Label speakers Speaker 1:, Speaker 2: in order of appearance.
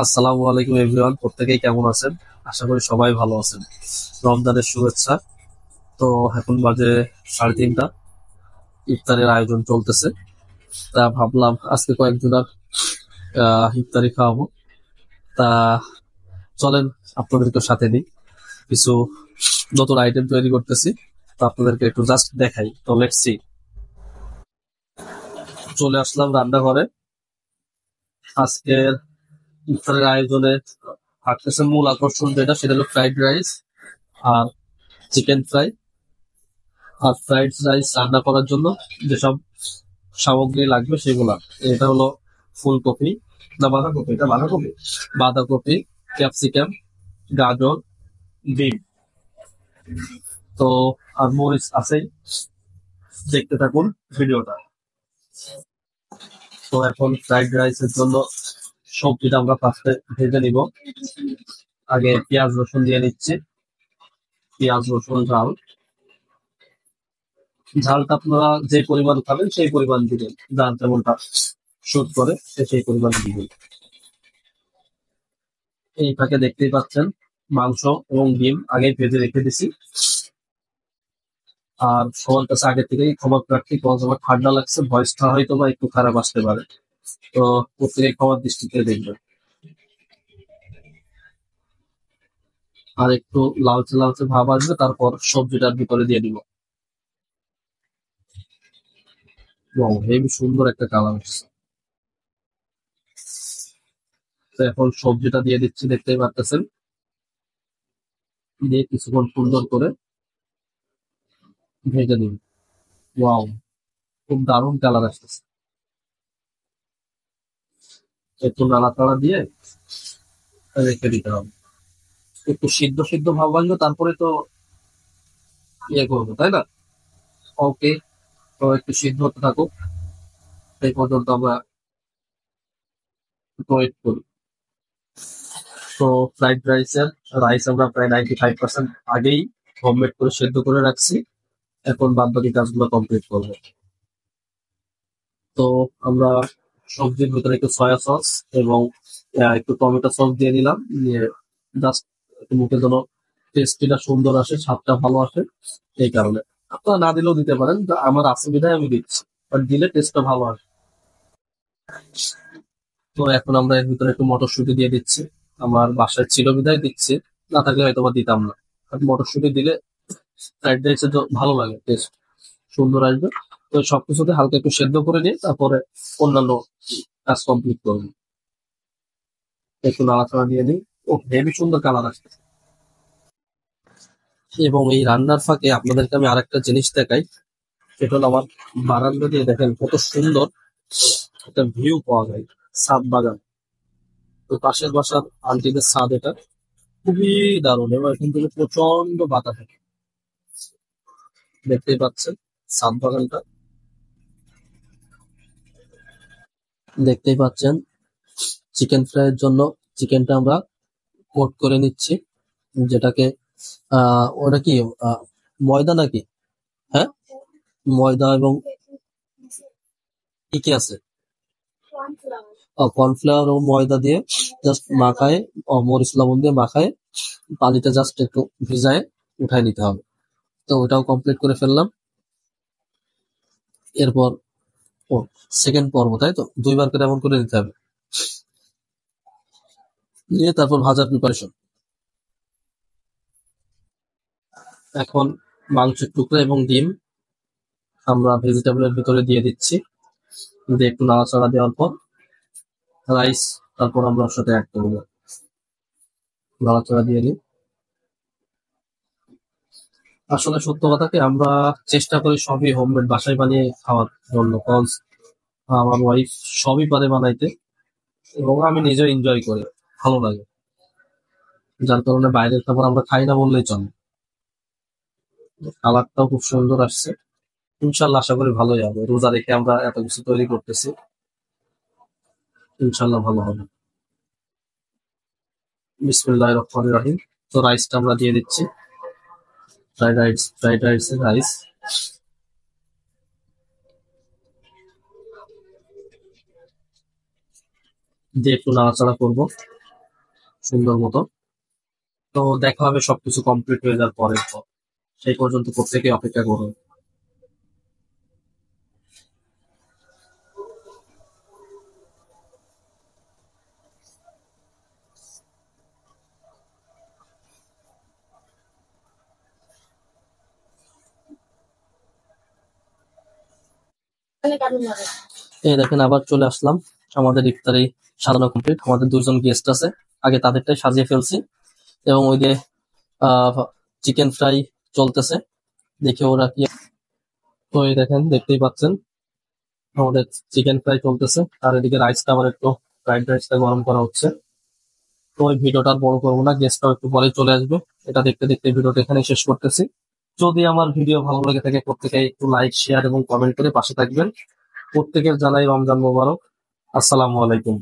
Speaker 1: আসসালামু আলাইকুম এভরিওয়ান, প্রত্যেকেই কেমন আছেন? আশা করি সবাই ভালো আছেন। রমজানের শুভেচ্ছা। তো এখন বাজে 3:30, ইফতারের আয়োজন চলতেছে। তা ভাবলাম আজকে কয়েকজনের ইফতারি খাওয়াবো। তা চলেন আপনাদেরকে সাথে নিই। কিছু নতুন আইটেম তৈরি করতেছি, তো আপনাদেরকে একটু জাস্ট দেখাই। তো লেটস সি। চলে আসলাম রান্নাঘরে। আজকের ইফতারের আয়োজনে থাকতেছে মূল আকর্ষণ যেটা, সেটা হলো ফ্রাইড রাইস আর চিকেন ফ্রাই। আর ফ্রাইড রাইস রান্না করার জন্য যেসব সামগ্রী লাগবে সেগুলা, এটা হলো ফুলকপি, না বাঁধাকপি, এটা বাঁধাকপি, বাঁধাকপি, ক্যাপসিকাম, গাজর, বিন। তো আর মরিচ আছেই। দেখতে থাকুন ভিডিওটা। তো এখন ফ্রাইড রাইসের জন্য সবজিটা আমরা ফার্স্টে ভেজে নিব। আগে পেঁয়াজ রসুন দিয়ে নিচ্ছি। পেঁয়াজ রসুন ঝাল, ঝালটা আপনারা যে পরিমাণ খাবেন সেই পরিমাণ দিবেন, যার যেমনটা শুট করে সে সেই পরিমাণ দিবেন। এই ফাঁকে দেখতেই পাচ্ছেন মাংস এবং ডিম আগে ভেজে রেখে দিছি। আর সবার কাছে আগে থেকেই ক্ষমা প্রার্থী, কারণ আমার ঠান্ডা লাগছে, ভয়েসটা হয়তো বা একটু খারাপ আসতে পারে। তো প্রত্যেকে ক্ষমার দৃষ্টিতে দেখবেন। আর একটু লালচে লালচে ভাব আসবে, তারপর সবজিটার ভিতরে দিয়ে দিব। হেবি সুন্দর একটা কালার আসছে। তো এখন সবজিটা দিয়ে দিচ্ছি, দেখতেই পারতেছেন। দিয়ে কিছুক্ষণ সুন্দর করে ভেজে নিন। ওয়াও, খুব দারুণ কালার আসতেছে। একটু নাড়াচাড়া দিয়ে রেখে দিতে হবে। একটু সিদ্ধ সিদ্ধ ভাব আসবে, তারপরে তো ইয়ে করবো, তাই না? ওকে, তো একটু সিদ্ধ হতে থাকুক, সেই পর্যন্ত আমরা ওয়েট করি। তো ফ্রাইড রাইসের রাইস আমরা প্রায় 95% আগেই হোমমেড করে সেদ্ধ করে রাখছি। এখন বাদ বাকি কাজগুলো কমপ্লিট করবো। তো আমরা সবজির ভিতরে একটু সয়া সস এবং একটু টমেটো সস দিয়ে দিলাম, দিয়ে জাস্ট মুখে যেন টেস্টিটা সুন্দর আসে, স্বাদটা ভালো আসে, এই কারণে। আপনারা না দিলেও দিতে পারেন, আমার অসুবিধায় আমি দিচ্ছি, বাট দিলে টেস্টটা ভালো আসে। তো এখন আমরা এর ভিতরে একটু মটরশুঁটি দিয়ে দিচ্ছি। আমার বাসায় ছিল বিধায় দিচ্ছি, না থাকলে হয়তো বা দিতাম না। আর মটরশুঁটি দিলে ফ্রাইড রাইসে তো ভালো লাগে, টেস্ট সুন্দর আসবে। তো সবকিছুতে হালকা একটু সেদ্ধ করে নিয়ে তারপরে অন্যান্য কাজ কমপ্লিট করবো। একটু নাড়াচাড়া দিয়ে দিই। ও হেবি সুন্দর কালার আসছে। এবং এই রান্নার ফাঁকে আপনাদেরকে আমি আরেকটা জিনিস দেখাই, সেটা হলো আমার বারান্দা দিয়ে দেখেন কত সুন্দর একটা ভিউ পাওয়া যায়, ছাদ বাগান। তো পাশের বাসার আন্টিদের ছাদ এটা, খুবই দারুণ, এবং এখান থেকে প্রচন্ড বাতাস থাকে। দেখতেই পাচ্ছেন ছাদ বাগানটা, দেখতেই পাচ্ছেন। চিকেন ফ্রাইয়ের জন্য চিকেনটা আমরা কোট করে নিচ্ছি, যেটাকে ওটা কি আহ, ময়দা নাকি? হ্যাঁ, ময়দা এবং কি কি আছে, কর্নফ্লাওয়ার এবং ময়দা দিয়ে জাস্ট মাখায়, মরিচ লবণ দিয়ে মাখায়, পানিটা জাস্ট একটু ভিজায় উঠায় নিতে হবে। তো ওটাও কমপ্লিট করে ফেললাম। এরপর ও সেকেন্ড পর্ব, তাই তো 2বার করে এমন করে নিতে হবে, নিয়ে তারপর ভাজার প্রিপারেশন। এখন মাংসের টুকরা এবং ডিম আমরা ভেজিটেবলের ভিতরে দিয়ে দিচ্ছি, দিয়ে একটু নাড়াচাড়া দেওয়ার পর রাইস তারপর আমরা ওর সাথে অ্যাড করবো। নাড়াচাড়া দিয়ে দিই। আসলে সত্য কথা কি, আমরা চেষ্টা করি সবই হোমমেড বাসায় বানিয়ে খাওয়ার জন্য, কজ আমার ওয়াইফ সবই পারে বানাইতে, এবং আমি নিজেও এনজয় করি, ভালো লাগে। যার কারণে বাইরের খাবার আমরা খাই না বললেই চলে। কালারটাও খুব সুন্দর আসছে। ইনশাল্লাহ আশা করি ভালোই হবে, রোজা রেখে আমরা এত কিছু তৈরি করতেছি, ইনশাল্লাহ ভালো হবে। বিসমিল্লাহির রহমানির রহিম। তো রাইসটা আমরা দিয়ে দিচ্ছি, ফ্রাইড রাইসের রাইস দিয়ে একটু নাড়াচাড়া করবো। সুন্দর মতো। তো দেখা হবে সবকিছু কমপ্লিট হয়ে যাওয়ার পরে। সেই পর্যন্ত প্রত্যেকেই অপেক্ষা করুন। এই দেখেন আবার চলে আসলাম, আমাদের ইফতারি সাজানো কমপ্লিট। আমাদের দুজন গেস্ট আছে, আগে তাদেরটাই সাজিয়ে ফেলছি। এবং ওই যে চিকেন ফ্রাই চলতেছে, দেখে ওরা কি। তো এই দেখেন, দেখতেই পাচ্ছেন আমাদের চিকেন ফ্রাই চলতেছে, আর এদিকে রাইসটা আবার একটু ফ্রাইড রাইসটা গরম করা হচ্ছে। তো ওই ভিডিওটা আর বড় করবো না, গেস্টটাও একটু পরে চলে আসবে। এটা দেখতে দেখতে ভিডিওটা এখানে শেষ করতেছি। যদি আমার ভিডিও ভালো লাগে থাকে, প্রত্যেকে একটু লাইক, শেয়ার এবং কমেন্ট করে পাশে থাকবেন। প্রত্যেকের জানাই রমজান মোবারক। আসসালামু আলাইকুম।